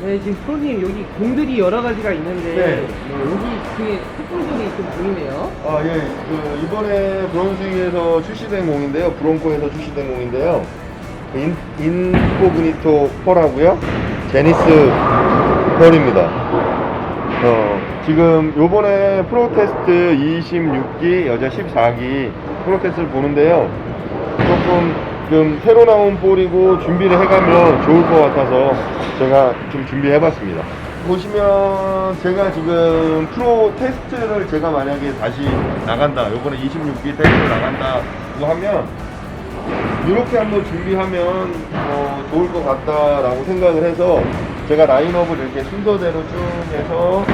네, 지금 프로님 여기 공들이 여러 가지가 있는데 네. 여기 중에 특징들이 좀 보이네요. 아, 예. 이번에 브론스윙에서 출시된 공인데요. 브론코에서 출시된 공인데요. 인코그니토 펄하고요. 제니스 펄입니다. 지금 요번에 프로테스트 26기, 여자 14기 프로테스트를 보는데요. 조금 좀 새로 나온 볼이고 준비를 해가면 좋을 것 같아서 제가 좀 준비해봤습니다. 보시면 제가 지금 프로 테스트를 제가 만약에 다시 나간다, 요번에 26기 테스트 나간다고 하면 이렇게 한번 준비하면 좋을 것 같다라고 생각을 해서 제가 라인업을 이렇게 순서대로 쭉 해서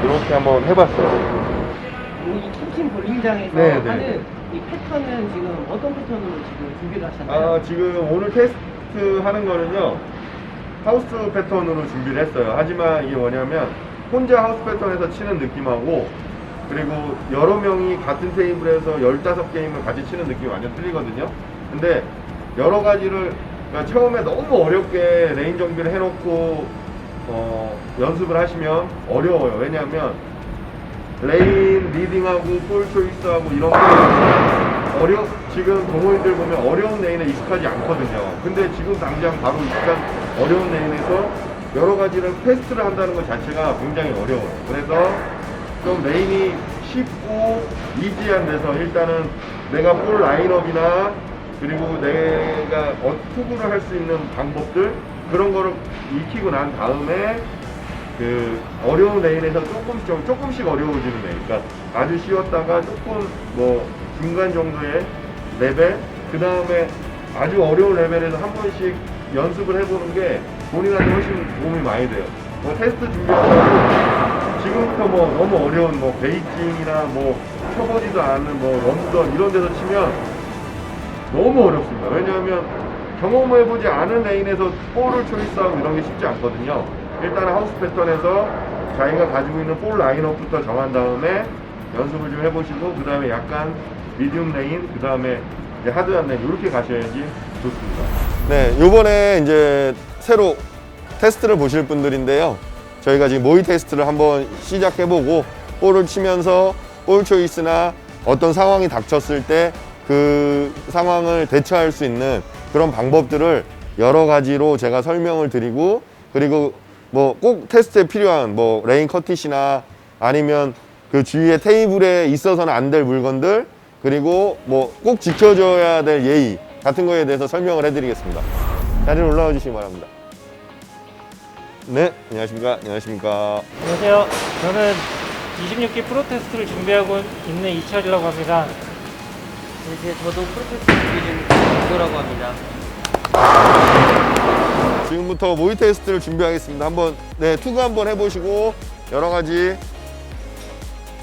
이렇게 한번 해봤어요. 여기 킹킹 볼링장에서 네, 하는 네. 이 패턴은 지금 어떤 패턴으로 지금 준비를 하셨나요? 지금 오늘 테스트 하는 거는요, 하우스 패턴으로 준비를 했어요. 하지만 이게 뭐냐면 혼자 하우스 패턴에서 치는 느낌하고, 그리고 여러 명이 같은 테이블에서 15게임을 같이 치는 느낌이 완전 틀리거든요. 근데 여러 가지를, 그러니까 처음에 너무 어렵게 레인 정비를 해놓고 연습을 하시면 어려워요. 왜냐하면 레인 리딩하고 볼 초이스하고 이런 게 지금 동호인들 보면 어려운 레인에 익숙하지 않거든요. 근데 지금 당장 바로 익숙한 어려운 레인에서 여러 가지를 테스트를 한다는 것 자체가 굉장히 어려워요. 그래서 좀 레인이 쉽고 이지한 데서 일단은 내가 볼 라인업이나 그리고 내가 투구를 할 수 있는 방법들, 그런 거를 익히고 난 다음에 그 어려운 레인에서 조금씩 어려워지는 레인, 그러니까 아주 쉬웠다가 조금 뭐 중간 정도의 레벨, 그 다음에 아주 어려운 레벨에서 한 번씩 연습을 해보는 게 본인한테 훨씬 도움이 많이 돼요. 뭐 테스트 준비하고 지금부터 뭐 너무 어려운 뭐 베이징이나 뭐 쳐보지도 않는 뭐 런던 이런 데서 치면 너무 어렵습니다. 왜냐하면 경험해보지 않은 레인에서 볼을 초이스하고 이런 게 쉽지 않거든요. 일단 하우스 패턴에서 자기가 가지고 있는 볼 라인업부터 정한 다음에 연습을 좀 해보시고, 그 다음에 약간 미디움 레인, 그 다음에 하드한 레인, 이렇게 가셔야지 좋습니다. 네, 요번에 이제 새로 테스트를 보실 분들인데요. 저희가 지금 모의 테스트를 한번 시작해보고 볼을 치면서 볼 초이스나 어떤 상황이 닥쳤을 때 그 상황을 대처할 수 있는 그런 방법들을 여러 가지로 제가 설명을 드리고, 그리고 뭐 꼭 테스트에 필요한 뭐 레인 커티시나 아니면 그 주위에 테이블에 있어서는 안 될 물건들, 그리고 뭐 꼭 지켜줘야 될 예의 같은 거에 대해서 설명을 해드리겠습니다. 자리로 올라와 주시기 바랍니다. 네, 안녕하십니까. 안녕하십니까. 안녕하세요. 저는 26기 프로 테스트를 준비하고 있는 이철이라고 합니다. 네, 저도 프로테스트 준비 중인 이도라고 합니다. 지금부터 모의 테스트를 준비하겠습니다. 한번 투구 한번 해보시고 여러 가지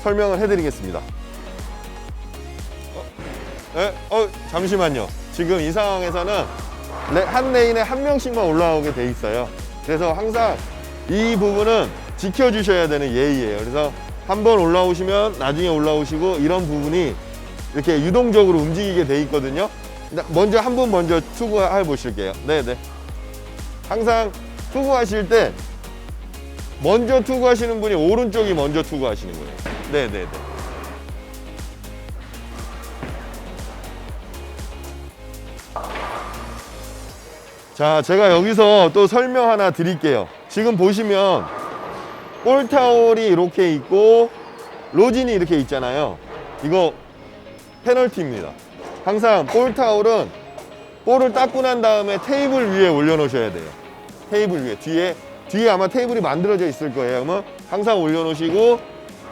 설명을 해드리겠습니다. 잠시만요. 지금 이 상황에서는 한 레인에 한 명씩만 올라오게 돼 있어요. 그래서 항상 이 부분은 지켜주셔야 되는 예의예요. 그래서 한번 올라오시면 나중에 올라오시고, 이런 부분이 이렇게 유동적으로 움직이게 돼 있거든요. 먼저 한 분 먼저 투구해 보실게요. 네네. 항상 투구하실 때 먼저 투구하시는 분이 오른쪽이 먼저 투구하시는 거예요. 네네네. 자, 제가 여기서 또 설명 하나 드릴게요. 지금 보시면 볼타올이 이렇게 있고 로진이 이렇게 있잖아요. 이거 페널티입니다. 항상 볼타올은 볼을 닦고 난 다음에 테이블 위에 올려놓으셔야 돼요. 테이블 위에. 뒤에 아마 테이블이 만들어져 있을 거예요. 그러면 항상 올려놓으시고,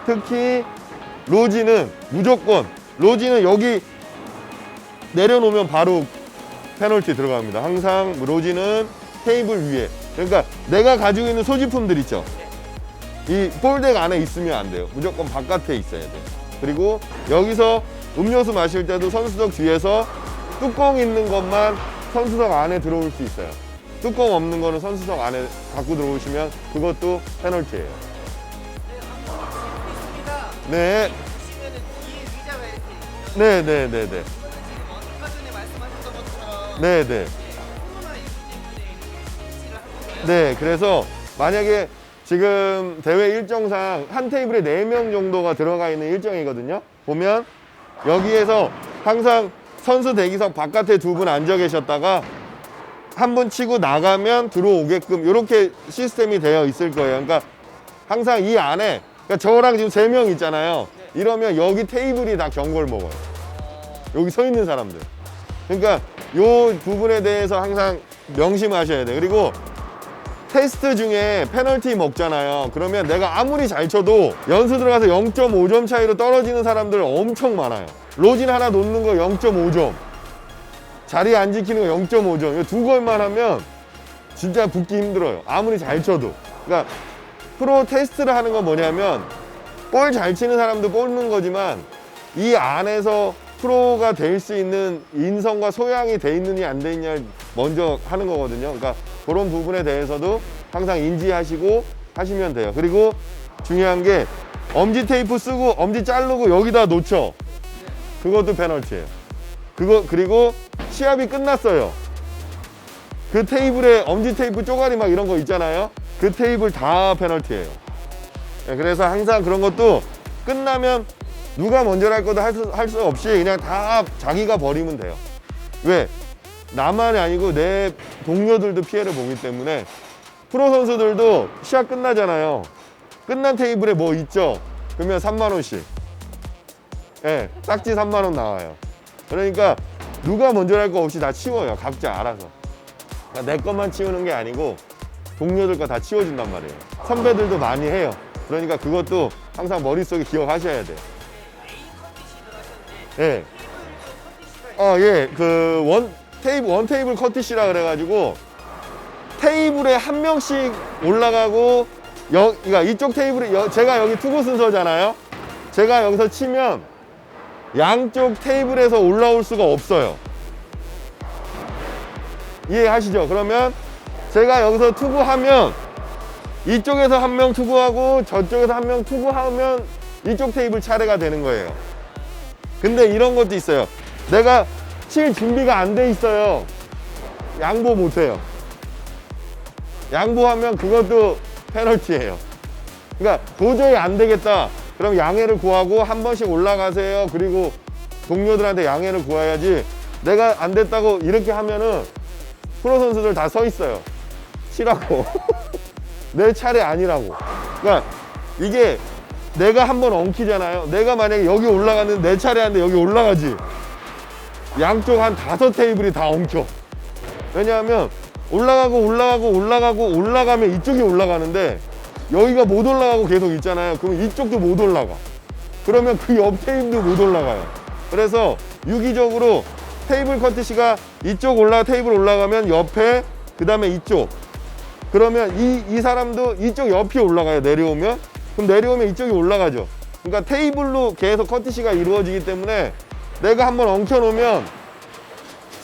특히 로진은 무조건, 로진은 여기 내려놓으면 바로 페널티 들어갑니다. 항상 로진은 테이블 위에. 그러니까 내가 가지고 있는 소지품들 있죠. 이 볼덱 안에 있으면 안 돼요. 무조건 바깥에 있어야 돼요. 그리고 여기서 음료수 마실 때도 선수석 뒤에서 뚜껑 있는 것만 선수석 안에 들어올 수 있어요. 뚜껑 없는 거는 선수석 안에 갖고 들어오시면 그것도 페널티예요. 네. 네네네네. 네네. 네, 그래서 만약에 지금 대회 일정상 한 테이블에 4명 정도가 들어가 있는 일정이거든요. 보면 여기에서 항상 선수 대기석 바깥에 2분 앉아 계셨다가 한 분 치고 나가면 들어오게끔 이렇게 시스템이 되어 있을 거예요. 그러니까 항상 이 안에, 그러니까 저랑 지금 3명 있잖아요. 이러면 여기 테이블이 다 경고를 먹어요. 여기 서 있는 사람들. 그러니까 이 부분에 대해서 항상 명심하셔야 돼요. 그리고 테스트 중에 페널티 먹잖아요. 그러면 내가 아무리 잘 쳐도 연수 들어가서 0.5점 차이로 떨어지는 사람들 엄청 많아요. 로진 하나 놓는 거 0.5점, 자리 안 지키는 거 0.5점. 두 걸만 하면 진짜 붙기 힘들어요. 아무리 잘 쳐도. 그러니까 프로 테스트를 하는 건 뭐냐면 볼 잘 치는 사람도 뽑는 거지만 이 안에서 프로가 될 수 있는 인성과 소양이 돼 있느냐 안 돼 있냐를 먼저 하는 거거든요. 그러니까 그런 부분에 대해서도 항상 인지하시고 하시면 돼요. 그리고 중요한 게 엄지 테이프 쓰고 엄지 자르고 여기다 놓쳐. 그것도 페널티예요. 그리고 시합이 끝났어요. 그 테이블에 엄지 테이프 쪼가리 막 이런 거 있잖아요. 그 테이블 다 페널티예요. 그래서 항상 그런 것도 끝나면 누가 먼저 할 것도 할 수 없이 그냥 다 자기가 버리면 돼요. 왜? 나만이 아니고 내 동료들도 피해를 보기 때문에 프로 선수들도 시합 끝나잖아요. 끝난 테이블에 뭐 있죠? 그러면 3만 원씩. 예, 딱지 3만 원 나와요. 그러니까 누가 먼저 할 거 없이 다 치워요. 각자 알아서. 그러니까 내 것만 치우는 게 아니고 동료들 거 다 치워준단 말이에요. 선배들도 많이 해요. 그러니까 그것도 항상 머릿속에 기억하셔야 돼요. 예. 예. 원 테이블 커티시라 그래가지고 테이블에 한 명씩 올라가고 그러니까 이쪽 테이블에 제가 여기 투구 순서잖아요. 제가 여기서 치면 양쪽 테이블에서 올라올 수가 없어요. 이해하시죠? 그러면 제가 여기서 투구하면 이쪽에서 한 명 투구하고 저쪽에서 한 명 투구하면 이쪽 테이블 차례가 되는 거예요. 근데 이런 것도 있어요. 내가 칠 준비가 안 돼 있어요. 양보 못 해요. 양보하면 그것도 페널티예요. 그러니까 도저히 안 되겠다. 그럼 양해를 구하고 한 번씩 올라가세요. 그리고 동료들한테 양해를 구해야지. 내가 안 됐다고 이렇게 하면은 프로 선수들 다 서 있어요. 치라고. 내 차례 아니라고. 그러니까 이게 내가 한 번 엉키잖아요. 내가 만약에 여기 올라갔는데 내 차례 하는데 여기 올라가지. 양쪽 한 5테이블이 다 엉켜. 왜냐하면 올라가면 이쪽이 올라가는데 여기가 못 올라가고 계속 있잖아요. 그러면 이쪽도 못 올라가. 그러면 그 옆 테이블도 못 올라가요. 그래서 유기적으로 테이블 커트시가 이쪽 테이블 올라가면 옆에, 그 다음에 이쪽. 그러면 이 사람도 이쪽 옆이 올라가요. 내려오면. 그럼 내려오면 이쪽이 올라가죠. 그러니까 테이블로 계속 커트시가 이루어지기 때문에 내가 한번 엉켜놓으면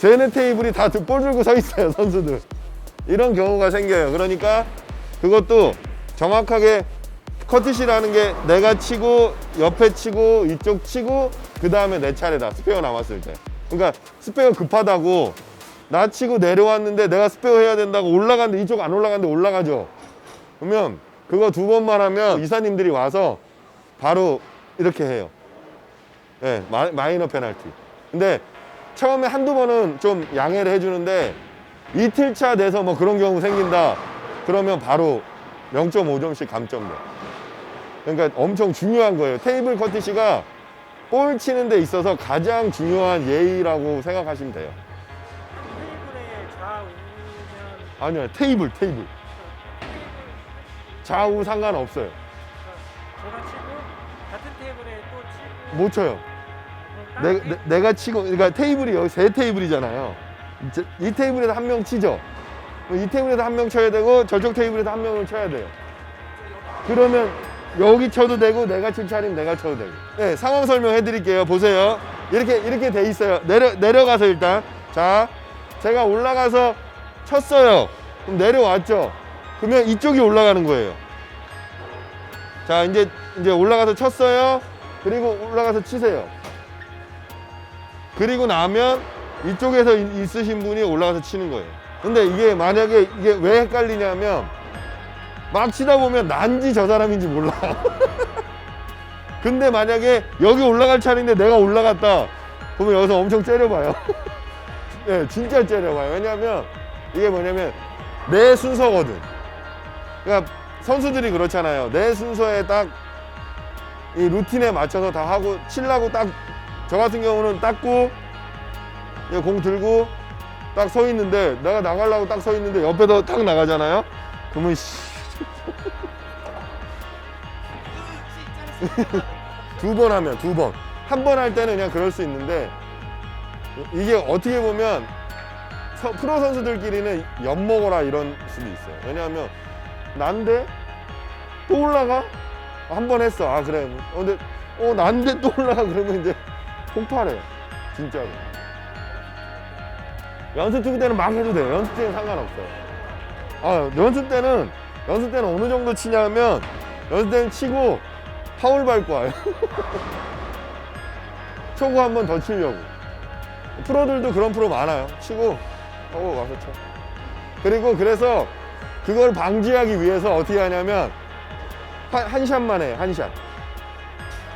쟤네 테이블이 다 볼 들고 서 있어요. 선수들. 이런 경우가 생겨요. 그러니까 그것도 정확하게 커트시라는 게 내가 치고 옆에 치고 이쪽 치고 그 다음에 내 차례다. 스페어 남았을 때. 그러니까 스페어 급하다고 나 치고 내려왔는데 내가 스페어 해야 된다고 올라갔는데 이쪽 안 올라갔는데 올라가죠. 그러면 그거 2번만 하면 이사님들이 와서 바로 이렇게 해요. 네, 마이너 페널티. 근데 처음에 한두 번은 좀 양해를 해주는데 이틀차 돼서 뭐 그런 경우 생긴다. 그러면 바로 0.5점씩 감점돼. 그러니까 엄청 중요한 거예요. 테이블 커티시가 볼 치는 데 있어서 가장 중요한 예의라고 생각하시면 돼요. 테이블에 좌우면 아니요, 테이블. 좌우 상관없어요. 제가 치고 같은 테이블에 또 치고 못 쳐요. 그럼 다른 내가 치고, 그러니까 테이블이 여기 3테이블이잖아요. 이 테이블에서 한 명 치죠. 이 테이블에서 한 명 쳐야 되고 저쪽 테이블에서 한 명을 쳐야 돼요. 그러면 여기 쳐도 되고 내가 칠 차례면 내가 쳐도 되고. 네, 상황 설명해 드릴게요. 보세요. 이렇게 돼 있어요. 내려가서 일단. 자, 제가 올라가서 쳤어요. 그럼 내려왔죠. 그러면 이쪽이 올라가는 거예요. 자, 이제 올라가서 쳤어요. 그리고 올라가서 치세요. 그리고 나면 이쪽에서 있으신 분이 올라가서 치는 거예요. 근데 이게 만약에 이게 왜 헷갈리냐면 막 치다 보면 난지 저 사람인지 몰라. 근데 만약에 여기 올라갈 차례인데 내가 올라갔다 그러면 여기서 엄청 째려봐요. 네, 진짜 째려봐요. 왜냐면 이게 뭐냐면 내 순서거든. 그러니까 선수들이 그렇잖아요. 내 순서에 딱 이 루틴에 맞춰서 다 하고 치려고 딱 저 같은 경우는 닦고 공 들고 딱 서 있는데 내가 나가려고 딱 서 있는데 옆에서 딱 나가잖아요. 그러면 두 번 하면 두 번. 한 번 할 때는 그냥 그럴 수 있는데 이게 어떻게 보면 프로 선수들끼리는 엿먹어라 이런 수도 있어요. 왜냐하면 난데 또 올라가? 한 번 했어. 아 그래. 근데 난데 또 올라가 그러면 이제 폭발해. 진짜로. 연습 투구 때는 막 해도 돼요. 연습 때는 상관없어요. 연습 때는 어느 정도 치냐면 연습 때는 치고 파울 밟고 와요. 초구 한 번 더 치려고. 프로들도 그런 프로 많아요. 치고 하고 와서 쳐. 그리고 그래서 그걸 방지하기 위해서 어떻게 하냐면 한 샷만 해. 한 샷.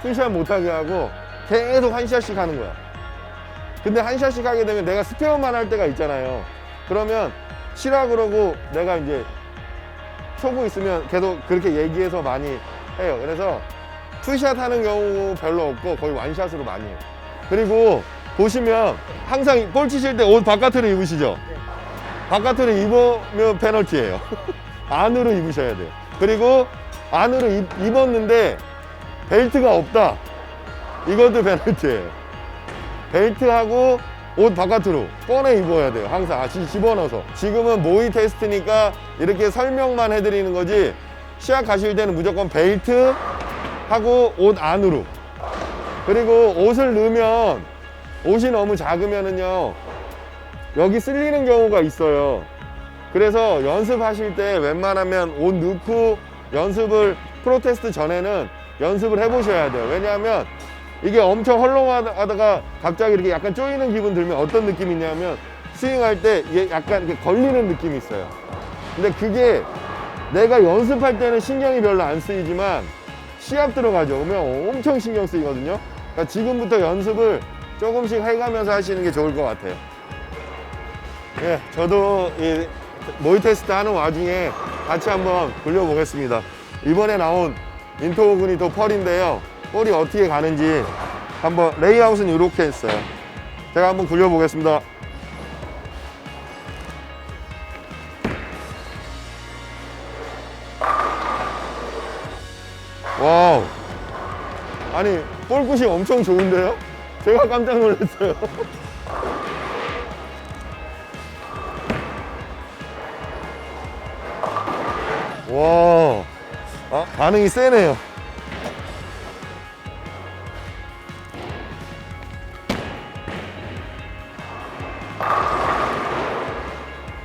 투샷 못하게 하고 계속 한 샷씩 하는 거야. 근데 한 샷씩 하게 되면 내가 스페어만 할 때가 있잖아요. 그러면 치라 그러고 내가 이제 초구 있으면 계속 그렇게 얘기해서 많이 해요. 그래서 투샷 하는 경우 별로 없고 거의 원샷으로 많이 해요. 그리고 보시면 항상 볼 치실 때 옷 바깥으로 입으시죠? 바깥으로 입으면 페널티예요. 안으로 입으셔야 돼요. 그리고 안으로 입었는데 벨트가 없다. 이것도 페널티예요. 벨트하고 옷 바깥으로 꺼내 입어야 돼요. 항상 집어넣어서. 지금은 모의 테스트니까 이렇게 설명만 해드리는 거지 시합 가실 때는 무조건 벨트 하고 옷 안으로. 그리고 옷을 넣으면 옷이 너무 작으면은요 여기 쓸리는 경우가 있어요. 그래서 연습하실 때 웬만하면 옷 넣고 연습을 프로테스트 전에는 연습을 해보셔야 돼요. 왜냐하면 이게 엄청 헐렁하다가 갑자기 이렇게 약간 쪼이는 기분 들면 어떤 느낌이냐면 스윙할 때 이게 약간 이렇게 걸리는 느낌이 있어요. 근데 그게 내가 연습할 때는 신경이 별로 안 쓰이지만 시합 들어가죠. 그러면 엄청 신경 쓰이거든요. 그러니까 지금부터 연습을 조금씩 해가면서 하시는 게 좋을 것 같아요. 예, 저도 이 모의 테스트 하는 와중에 같이 한번 굴려보겠습니다. 이번에 나온 인토그니토 펄인데요. 볼이 어떻게 가는지 한번 레이아웃은 이렇게 했어요. 제가 한번 굴려보겠습니다. 와우. 아니 볼굿이 엄청 좋은데요? 제가 깜짝 놀랐어요. 와, 반응이 세네요.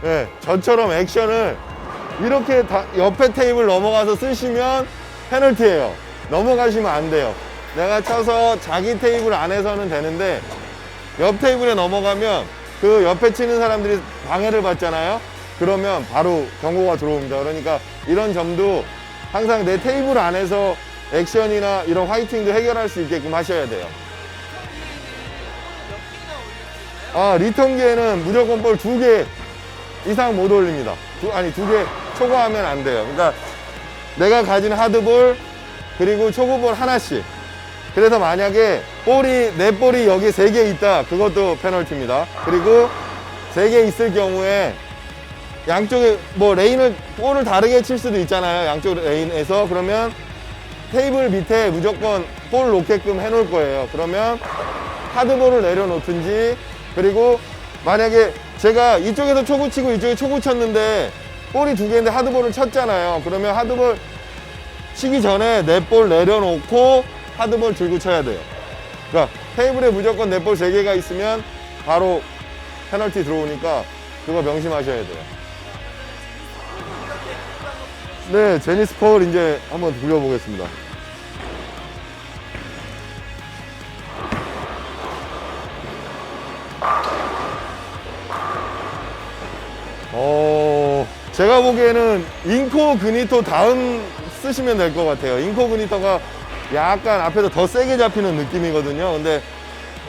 네, 저처럼 액션을 이렇게 옆에 테이블 넘어가서 쓰시면 페널티예요. 넘어가시면 안 돼요. 내가 쳐서 자기 테이블 안에서는 되는데 옆 테이블에 넘어가면 그 옆에 치는 사람들이 방해를 받잖아요. 그러면 바로 경고가 들어옵니다. 그러니까 이런 점도 항상 내 테이블 안에서 액션이나 이런 화이팅도 해결할 수 있게끔 하셔야 돼요. 리턴 기에는 무조건 볼 2개 이상 못 올립니다. 두 개 초과하면 안 돼요. 그러니까 내가 가진 하드볼 그리고 초구볼 하나씩. 그래서 만약에 내 볼이 여기 3개 있다. 그것도 페널티입니다. 그리고 3개 있을 경우에 양쪽에 볼을 다르게 칠 수도 있잖아요. 양쪽 레인에서. 그러면 테이블 밑에 무조건 볼 놓게끔 해 놓을 거예요. 그러면 하드볼을 내려놓든지, 그리고 만약에 제가 이쪽에서 초구 치고 이쪽에 초구 쳤는데 볼이 2개인데 하드볼을 쳤잖아요. 그러면 하드볼 치기 전에 넷볼 내려놓고 하드볼 들고 쳐야 돼요. 그러니까 테이블에 무조건 넷볼 3개가 있으면 바로 페널티 들어오니까 그거 명심하셔야 돼요. 네, 제니스 펄 이제 한번 굴려보겠습니다. 제가 보기에는 인코그니토 다음 쓰시면 될 것 같아요. 인코그니토가 약간 앞에서 더 세게 잡히는 느낌이거든요. 근데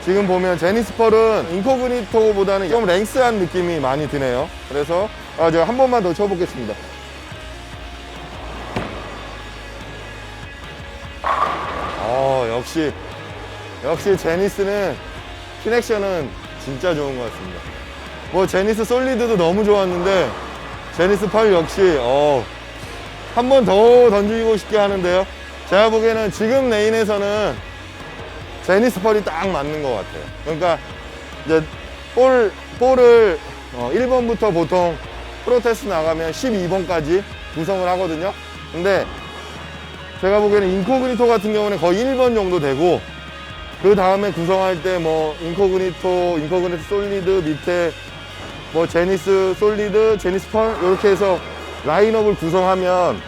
지금 보면 제니스 펄은 인코그니토보다는 좀 랭스한 느낌이 많이 드네요. 그래서 제가 한 번만 더 쳐보겠습니다. 역시 제니스는 키넥션은 진짜 좋은 것 같습니다. 뭐 제니스 솔리드도 너무 좋았는데 제니스 펄 역시 한 번 더 던지고 싶게 하는데요. 제가 보기에는 지금 레인에서는 제니스 펄이 딱 맞는 것 같아요. 그러니까 이제 볼을 1번부터 보통 프로테스트 나가면 12번까지 구성을 하거든요. 근데 제가 보기에는 인코그니토 같은 경우는 거의 1번 정도 되고, 그 다음에 구성할 때 뭐 인코그니토 솔리드 밑에 뭐 제니스 솔리드, 제니스 펄 이렇게 해서 라인업을 구성하면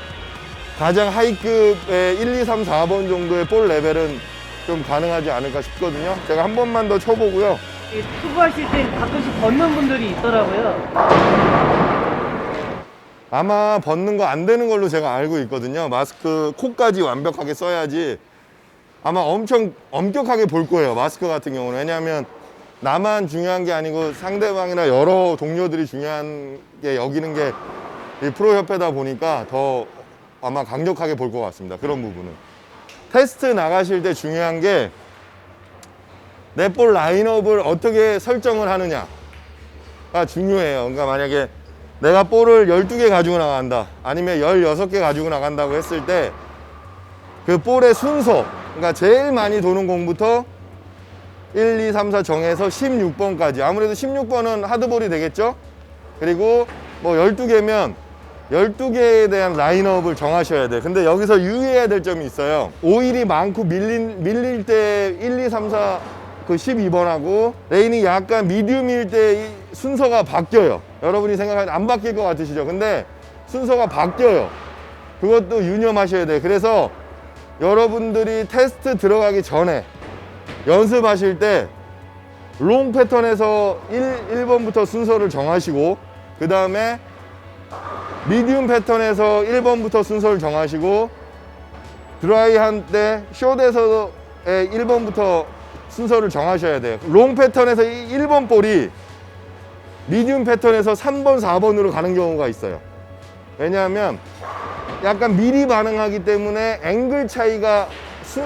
가장 하이급의 1, 2, 3, 4번 정도의 볼 레벨은 좀 가능하지 않을까 싶거든요. 제가 한 번만 더 쳐보고요. 투구하실 때 가끔씩 벗는 분들이 있더라고요. 아마 벗는 거 안 되는 걸로 제가 알고 있거든요. 마스크 코까지 완벽하게 써야지 아마 엄청 엄격하게 볼 거예요. 마스크 같은 경우는. 왜냐하면 나만 중요한 게 아니고 상대방이나 여러 동료들이 중요한 게 여기는 게 이 프로협회다 보니까 더 아마 강력하게 볼 것 같습니다. 그런 부분은. 테스트 나가실 때 중요한 게 내 볼 라인업을 어떻게 설정을 하느냐가 중요해요. 그러니까 만약에 내가 볼을 12개 가지고 나간다, 아니면 16개 가지고 나간다고 했을 때 그 볼의 순서, 그러니까 제일 많이 도는 공부터 1, 2, 3, 4 정해서 16번까지. 아무래도 16번은 하드볼이 되겠죠. 그리고 뭐 12개면 12개에 대한 라인업을 정하셔야 돼. 근데 여기서 유의해야 될 점이 있어요. 오일이 많고 밀릴 때 1, 2, 3, 4 그 12번하고 레인이 약간 미디움일 때 순서가 바뀌어요. 여러분이 생각하면 안 바뀔 것 같으시죠? 근데 순서가 바뀌어요. 그것도 유념하셔야 돼요. 그래서 여러분들이 테스트 들어가기 전에 연습하실 때 롱 패턴에서 1번부터 순서를 정하시고, 그 다음에 미디움 패턴에서 1번부터 순서를 정하시고, 드라이 한 때 숏에서 1번부터 순서를 정하셔야 돼요. 롱 패턴에서 1번 볼이 미디움 패턴에서 3번, 4번으로 가는 경우가 있어요. 왜냐하면 약간 미리 반응하기 때문에 앵글 차이가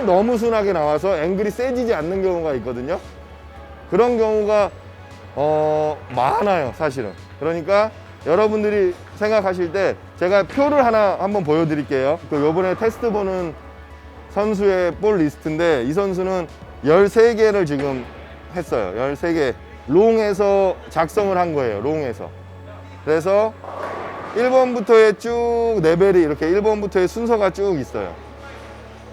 너무 순하게 나와서 앵글이 세지지 않는 경우가 있거든요. 그런 경우가 많아요, 사실은. 그러니까 여러분들이 생각하실 때 제가 표를 하나 한번 보여드릴게요. 요번에 테스트 보는 선수의 볼 리스트인데, 이 선수는 13개를 지금 했어요. 13개. 롱에서 작성을 한 거예요. 롱에서. 그래서 1번부터의 쭉 레벨이 이렇게 1번부터의 순서가 쭉 있어요.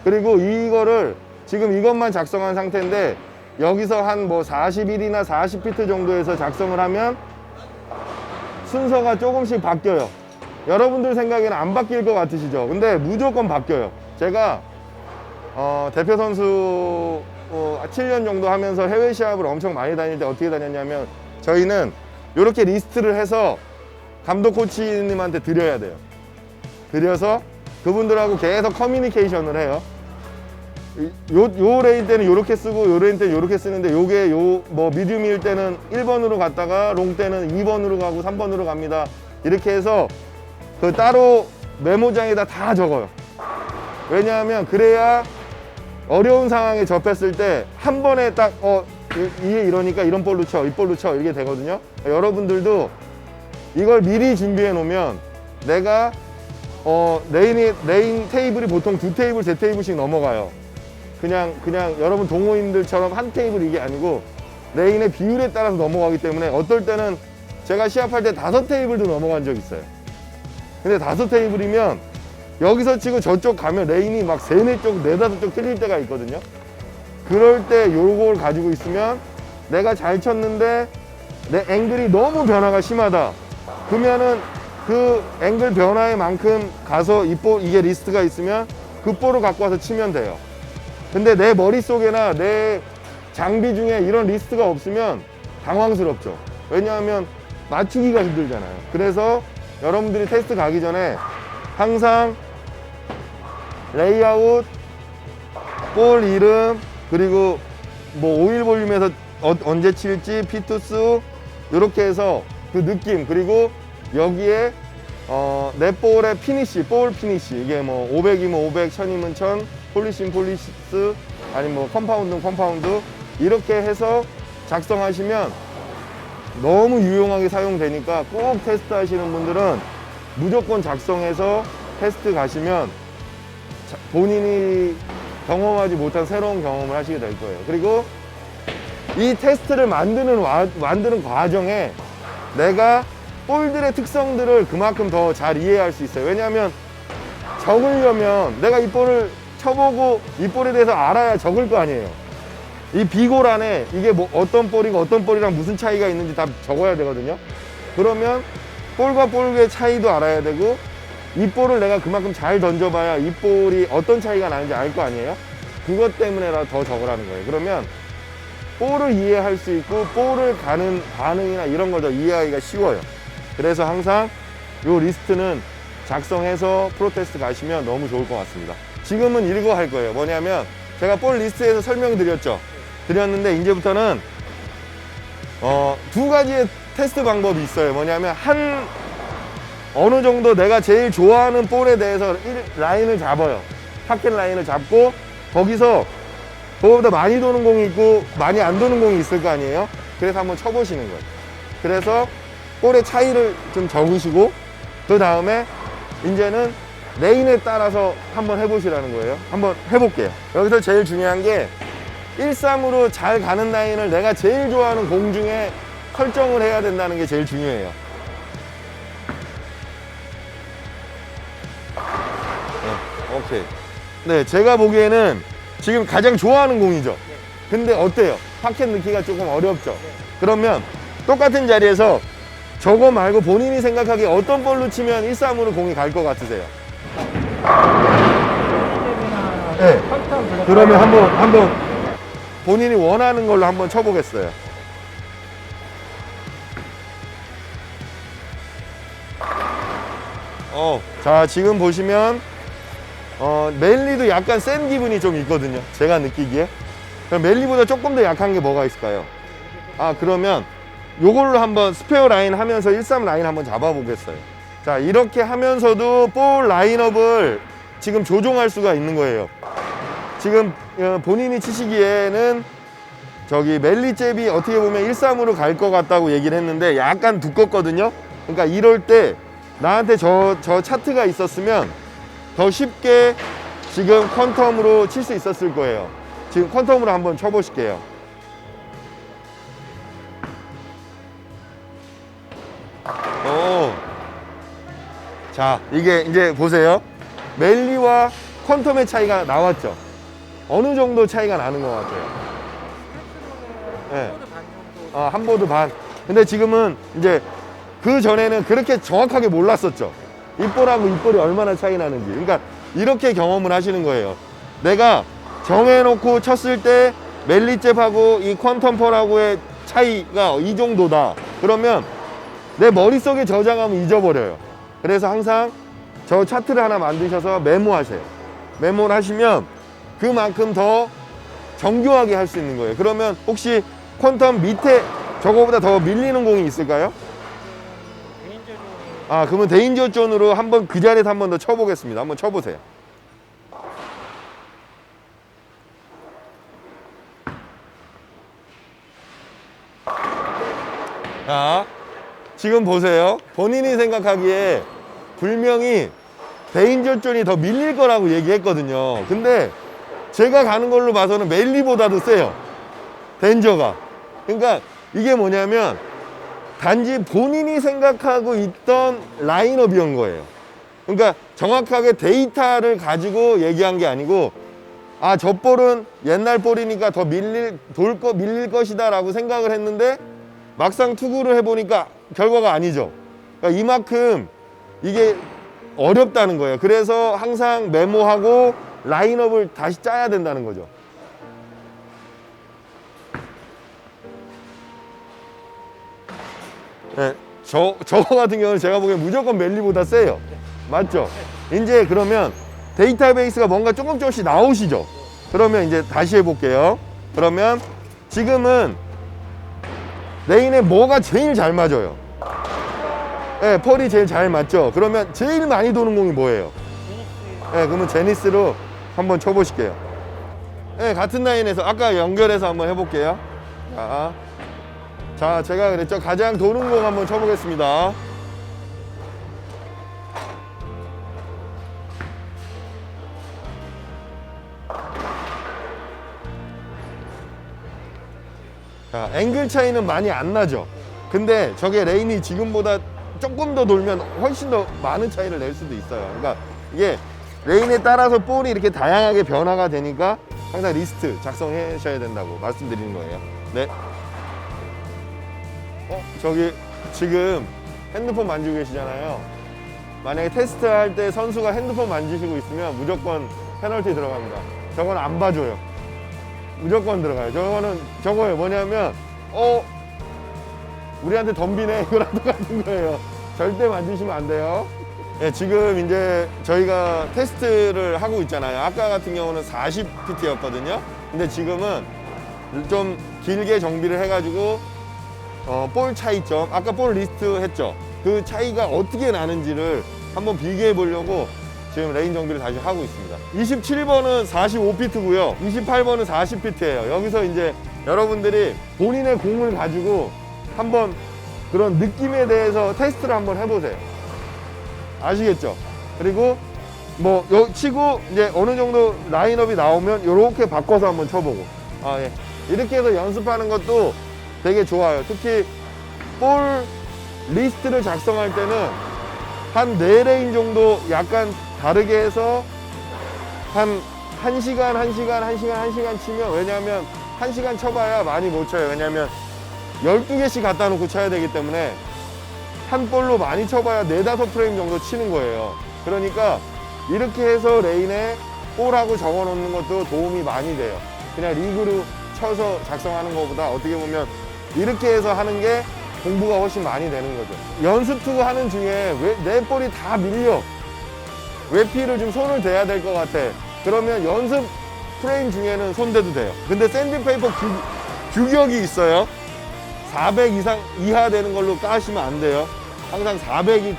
그리고 이거를 지금 이것만 작성한 상태인데, 여기서 한 뭐 41이나 40피트 정도에서 작성을 하면 순서가 조금씩 바뀌어요. 여러분들 생각에는 안 바뀔 것 같으시죠? 근데 무조건 바뀌어요. 제가 대표 선수 7년 정도 하면서 해외 시합을 엄청 많이 다닐 때 어떻게 다녔냐면, 저희는 이렇게 리스트를 해서 감독 코치님한테 드려야 돼요. 드려서 그분들하고 계속 커뮤니케이션을 해요. 요 레인 때는 요렇게 쓰고, 요 레인 때는 요렇게 쓰는데, 요게 뭐 미디움일 때는 1번으로 갔다가 롱 때는 2번으로 가고 3번으로 갑니다. 이렇게 해서 그 따로 메모장에다 다 적어요. 왜냐하면 그래야 어려운 상황에 접했을 때 한 번에 딱 이게 이러니까 이런 볼로 쳐, 이 볼로 쳐, 이게 되거든요. 여러분들도 이걸 미리 준비해 놓으면, 내가 레인 테이블이 보통 2테이블, 3테이블씩 넘어가요. 그냥 여러분 동호인들처럼 한 테이블 이게 아니고 레인의 비율에 따라서 넘어가기 때문에, 어떨 때는 제가 시합할 때 5테이블도 넘어간 적 있어요. 근데 5테이블이면 여기서 치고 저쪽 가면 레인이 막 3, 4쪽, 4, 5쪽 틀릴 때가 있거든요. 그럴 때 요걸 가지고 있으면, 내가 잘 쳤는데 내 앵글이 너무 변화가 심하다. 그러면은 그 앵글 변화에 만큼 가서 이게 리스트가 있으면 그 볼을 갖고 와서 치면 돼요. 근데 내 머릿속에나 내 장비 중에 이런 리스트가 없으면 당황스럽죠. 왜냐하면 맞추기가 힘들잖아요. 그래서 여러분들이 테스트 가기 전에 항상 레이아웃, 볼 이름, 그리고 뭐 오일 볼륨에서 언제 칠지, 피투스 이렇게 해서 그 느낌, 그리고 여기에 내 볼의 피니시, 볼 피니시, 이게 뭐 500이면 500, 1000이면 1000, 폴리시면 폴리스, 아니면 뭐 컴파운드는 컴파운드, 이렇게 해서 작성하시면 너무 유용하게 사용되니까 꼭 테스트 하시는 분들은 무조건 작성해서 테스트 가시면 본인이 경험하지 못한 새로운 경험을 하시게 될 거예요. 그리고 이 테스트를 만드는 과정에 내가 볼들의 특성들을 그만큼 더 잘 이해할 수 있어요. 왜냐하면 적으려면 내가 이 볼을 쳐보고 이 볼에 대해서 알아야 적을 거 아니에요. 이 비골 안에 이게 뭐 어떤 볼이고 어떤 볼이랑 무슨 차이가 있는지 다 적어야 되거든요. 그러면 볼과 볼의 차이도 알아야 되고, 이 볼을 내가 그만큼 잘 던져봐야 이 볼이 어떤 차이가 나는지 알 거 아니에요. 그것 때문에라도 더 적으라는 거예요. 그러면 볼을 이해할 수 있고 볼을 가는 반응이나 이런 걸 더 이해하기가 쉬워요. 그래서 항상 이 리스트는 작성해서 프로테스트 가시면 너무 좋을 것 같습니다. 지금은 이거 할 거예요. 뭐냐면 제가 볼 리스트에서 드렸는데 이제부터는 두 가지의 테스트 방법이 있어요. 뭐냐면 어느 정도 내가 제일 좋아하는 볼에 대해서 라인을 잡아요. 타켓 라인을 잡고 거기서 그거보다 많이 도는 공이 있고 많이 안 도는 공이 있을 거 아니에요. 그래서 한번 쳐보시는 거예요. 그래서 볼의 차이를 좀 적으시고, 그 다음에 이제는 레인에 따라서 한번 해보시라는 거예요. 한번 해볼게요. 여기서 제일 중요한 게 1-3으로 잘 가는 라인을 내가 제일 좋아하는 공 중에 설정을 해야 된다는 게 제일 중요해요. 네, 오케이. 네, 제가 보기에는 지금 가장 좋아하는 공이죠. 근데 어때요? 타켓 넣기가 조금 어렵죠. 그러면 똑같은 자리에서 저거 말고 본인이 생각하기에 어떤 볼로 치면 1-3으로 공이 갈 것 같으세요? 네. 그러면 한번 본인이 원하는 걸로 한번 쳐보겠어요. 자, 지금 보시면 멜리도 약간 센 기분이 좀 있거든요. 제가 느끼기에. 그럼 멜리보다 조금 더 약한 게 뭐가 있을까요? 그러면 요걸로 한번 스페어 라인 하면서 1-3 라인 한번 잡아보겠어요. 자, 이렇게 하면서도 볼 라인업을 지금 조종할 수가 있는 거예요. 지금 본인이 치시기에는 저기 멜리잽이 어떻게 보면 1-3으로 갈 것 같다고 얘기를 했는데 약간 두껍거든요. 그러니까 이럴 때 나한테 저 차트가 있었으면 더 쉽게 지금 퀀텀으로 칠 수 있었을 거예요. 지금 퀀텀으로 한번 쳐보실게요. 자, 이게 이제 보세요. 멜리와 퀀텀의 차이가 나왔죠. 어느 정도 차이가 나는 것 같아요. 네. 한 보드 반. 근데 지금은 이제 그 전에는 그렇게 정확하게 몰랐었죠. 이 볼하고 이 볼이 얼마나 차이 나는지. 그러니까 이렇게 경험을 하시는 거예요. 내가 정해놓고 쳤을 때 멜리잽하고 이 퀀텀4하고의 차이가 이 정도다. 그러면 내 머릿속에 저장하면 잊어버려요. 그래서 항상 저 차트를 하나 만드셔서 메모하세요. 메모를 하시면 그만큼 더 정교하게 할 수 있는 거예요. 그러면 혹시 퀀텀 밑에 저거보다 더 밀리는 공이 있을까요? 그러면 데인저 존으로 한번 그 자리에서 한번 더 쳐보겠습니다. 한번 쳐보세요. 자, 지금 보세요. 본인이 생각하기에 분명히 데인저 존이 더 밀릴 거라고 얘기했거든요. 근데 제가 가는 걸로 봐서는 멜리보다도 세요. 데인저가. 그러니까 이게 뭐냐면 단지 본인이 생각하고 있던 라인업이온 거예요. 그러니까 정확하게 데이터를 가지고 얘기한 게 아니고 저 볼은 옛날 볼이니까 더 밀릴 것이다 라고 생각을 했는데 막상 투구를 해보니까 결과가 아니죠. 그러니까 이만큼 이게 어렵다는 거예요. 그래서 항상 메모하고 라인업을 다시 짜야 된다는 거죠. 네, 저거 같은 경우는 제가 보기엔 무조건 멜리보다 세요. 맞죠? 이제 그러면 데이터베이스가 뭔가 조금씩 나오시죠? 그러면 이제 다시 해볼게요. 그러면 지금은 레인에 뭐가 제일 잘 맞아요? 네, 펄이 제일 잘 맞죠? 그러면 제일 많이 도는 공이 뭐예요? 네, 그러면 제니스로 한번 쳐보실게요. 네, 같은 라인에서 아까 연결해서 한번 해볼게요. 자, 제가 그랬죠? 가장 도는 공 한번 쳐보겠습니다. 자, 앵글 차이는 많이 안 나죠? 근데 저게 레인이 지금보다 조금 더 돌면 훨씬 더 많은 차이를 낼 수도 있어요. 그러니까 이게 레인에 따라서 볼이 이렇게 다양하게 변화가 되니까 항상 리스트 작성하셔야 된다고 말씀드리는 거예요. 네. 저기 지금 핸드폰 만지고 계시잖아요. 만약에 테스트할 때 선수가 핸드폰 만지시고 있으면 무조건 페널티 들어갑니다. 저건 안 봐줘요. 무조건 들어가요. 저거예요. 뭐냐면 우리한테 덤비네 이거랑 똑같은 거예요. 절대 만지시면 안 돼요. 네, 지금 이제 저희가 테스트를 하고 있잖아요. 아까 같은 경우는 40pt였거든요. 근데 지금은 좀 길게 정비를 해가지고 볼 차이점, 아까 볼 리스트 했죠. 그 차이가 어떻게 나는지를 한번 비교해 보려고 지금 레인 정비를 다시 하고 있습니다. 27번은 45피트고요. 28번은 40피트예요. 여기서 이제 여러분들이 본인의 공을 가지고 한번 그런 느낌에 대해서 테스트를 한번 해보세요. 아시겠죠? 그리고 뭐 치고 이제 어느 정도 라인업이 나오면 이렇게 바꿔서 한번 쳐보고, 예. 이렇게 해서 연습하는 것도 되게 좋아요. 특히 볼 리스트를 작성할 때는 한 4레인 정도 약간 다르게 해서 한 1시간 치면, 왜냐하면 1시간 쳐봐야 많이 못 쳐요. 왜냐하면 12개씩 갖다 놓고 쳐야 되기 때문에 한 볼로 많이 쳐봐야 4-5프레임 정도 치는 거예요. 그러니까 이렇게 해서 레인에 볼하고 적어 놓는 것도 도움이 많이 돼요. 그냥 리그로 쳐서 작성하는 것보다 어떻게 보면 이렇게 해서 하는 게 공부가 훨씬 많이 되는 거죠. 연습 투구 하는 중에 왜 내 볼이 다 밀려, 외피를 좀 손을 대야 될 것 같아. 그러면 연습 프레임 중에는 손 대도 돼요. 근데 샌드페이퍼 규격이 있어요. 400 이하 되는 걸로 까시면 안 돼요. 항상 400이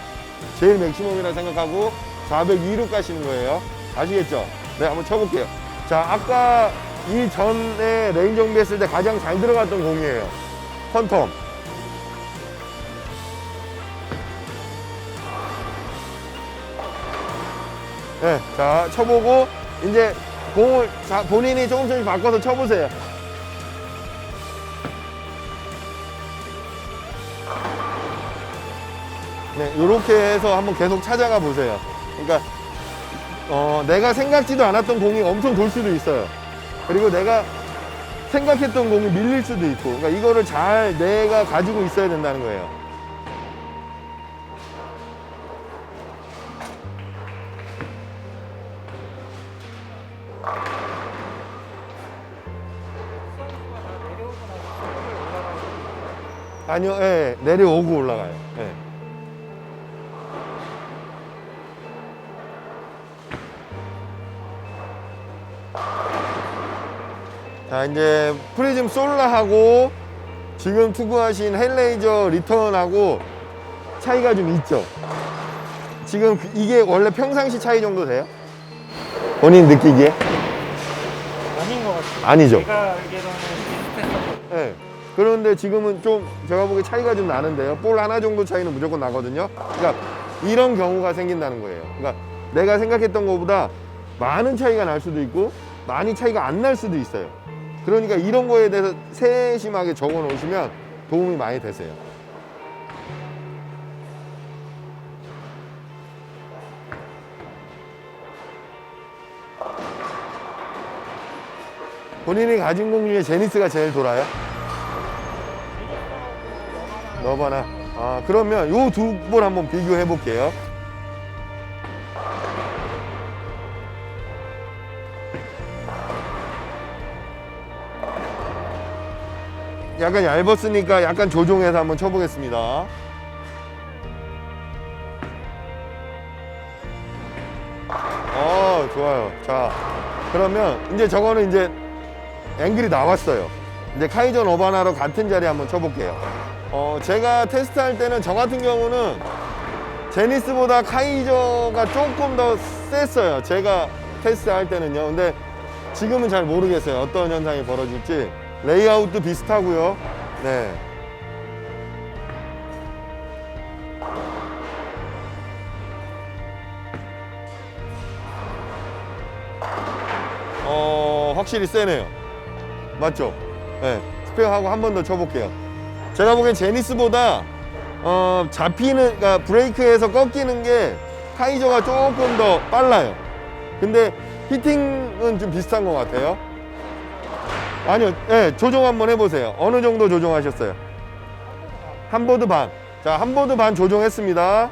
제일 맥시멈이라 생각하고 400 위로 까시는 거예요. 아시겠죠? 네, 한번 쳐볼게요. 자, 아까 이 전에 레인 정비했을 때 가장 잘 들어갔던 공이에요. 펀텀. 네, 자, 쳐보고 이제 공을 본인이 조금씩 바꿔서 쳐보세요. 네, 이렇게 해서 한번 계속 찾아가 보세요. 그러니까 내가 생각지도 않았던 공이 엄청 돌 수도 있어요. 그리고 내가 생각했던 공이 밀릴 수도 있고, 그러니까 이거를 잘 내가 가지고 있어야 된다는 거예요. 아니요, 예, 내려오고 올라가요. 예. 자, 이제 프리즘 솔라하고 지금 투구하신 헬레이저 리턴하고 차이가 좀 있죠. 지금 이게 원래 평상시 차이 정도 돼요? 본인 느끼기에? 아닌 것 같아요. 아니죠. 제가 알기로는 비슷했었거든요. 네. 그런데 지금은 좀 제가 보기에 차이가 좀 나는데요. 볼 하나 정도 차이는 무조건 나거든요. 그러니까 이런 경우가 생긴다는 거예요. 그러니까 내가 생각했던 것보다 많은 차이가 날 수도 있고 많이 차이가 안 날 수도 있어요. 그러니까 이런 거에 대해서 세심하게 적어 놓으시면 도움이 많이 되세요. 본인이 가진 공 중에 제니스가 제일 돌아요? 너바나. 아, 그러면 요 두 볼 한번 비교해 볼게요. 약간 얇았으니까 약간 조정해서 한번 쳐보겠습니다. 좋아요. 자, 그러면 이제 저거는 이제 앵글이 나왔어요. 이제 카이저 너바나로 같은 자리 한번 쳐볼게요. 제가 테스트할 때는 저 같은 경우는 제니스보다 카이저가 조금 더 셌어요. 제가 테스트할 때는요. 근데 지금은 잘 모르겠어요. 어떤 현상이 벌어질지. 레이아웃도 비슷하고요. 네. 확실히 세네요. 맞죠? 네. 스페어하고 한 번 더 쳐볼게요. 제가 보기엔 제니스보다 잡히는, 그러니까 브레이크에서 꺾이는 게 카이저가 조금 더 빨라요. 근데 히팅은 좀 비슷한 것 같아요. 아니요, 네, 조정 한번 해보세요. 어느 정도 조정하셨어요? 한 보드 반. 자, 한 보드 반 조정했습니다.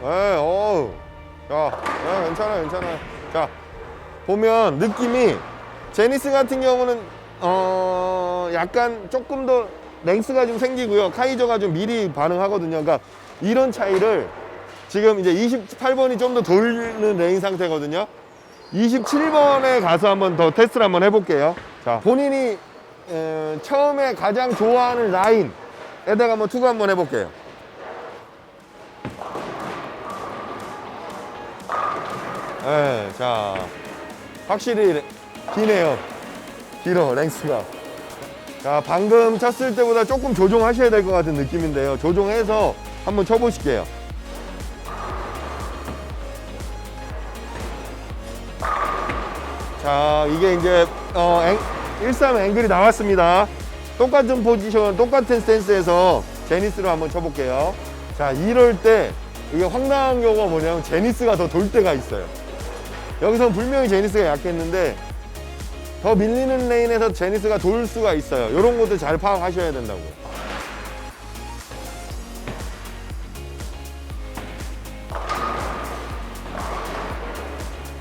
네, 자, 네, 괜찮아요, 괜찮아요. 자, 보면 느낌이 제니스 같은 경우는 약간 조금 더 랭스가 좀 생기고요. 카이저가 좀 미리 반응하거든요. 그러니까 이런 차이를 지금 이제 28번이 좀 더 돌리는 레인 상태거든요. 27번에 가서 한번 더 테스트를 한번 해볼게요. 자, 본인이 처음에 가장 좋아하는 라인에다가 한번 투구 한번 해볼게요. 네, 자, 확실히 기네요. 길어, 랭스가. 자, 방금 쳤을 때보다 조금 조정하셔야 될 것 같은 느낌인데요. 조정해서 한번 쳐보실게요. 자, 이게 이제 13 앵글이 나왔습니다. 똑같은 포지션, 똑같은 스탠스에서 제니스로 한번 쳐볼게요. 자, 이럴 때 이게 황당한 경우가 뭐냐면 제니스가 더 돌 때가 있어요. 여기서 분명히 제니스가 약했는데 더 밀리는 레인에서 제니스가 돌 수가 있어요. 이런 것도 잘 파악하셔야 된다고.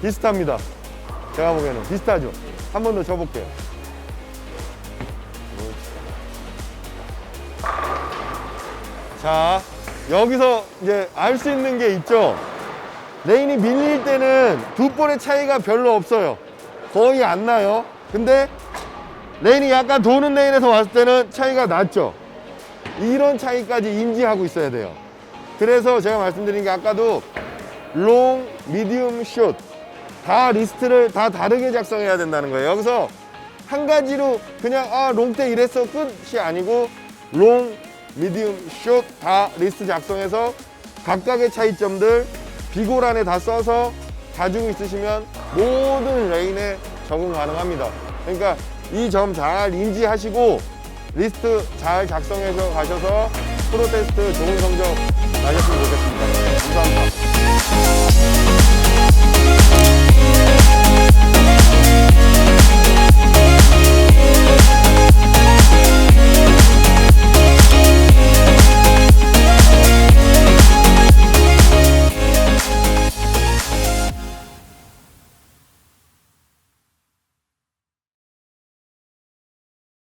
비슷합니다. 제가 보기에는 비슷하죠. 한 번 더 쳐볼게요. 자, 여기서 이제 알 수 있는 게 있죠. 레인이 밀릴 때는 두 볼의 차이가 별로 없어요. 거의 안 나요. 근데 레인이 약간 도는 레인에서 왔을 때는 차이가 났죠. 이런 차이까지 인지하고 있어야 돼요. 그래서 제가 말씀드린 게 아까도 롱, 미디움, 숏 다 리스트를 다 다르게 작성해야 된다는 거예요. 여기서 한 가지로 그냥 롱 때 이랬어 끝이 아니고 롱, 미디움, 숏 다 리스트 작성해서 각각의 차이점들 비고란에 다 써서 가지고 있으시면 모든 레인에 적응 가능합니다. 그러니까 이 점 잘 인지하시고 리스트 잘 작성해서 가셔서 프로 테스트 좋은 성적 나셨으면 좋겠습니다. 감사합니다.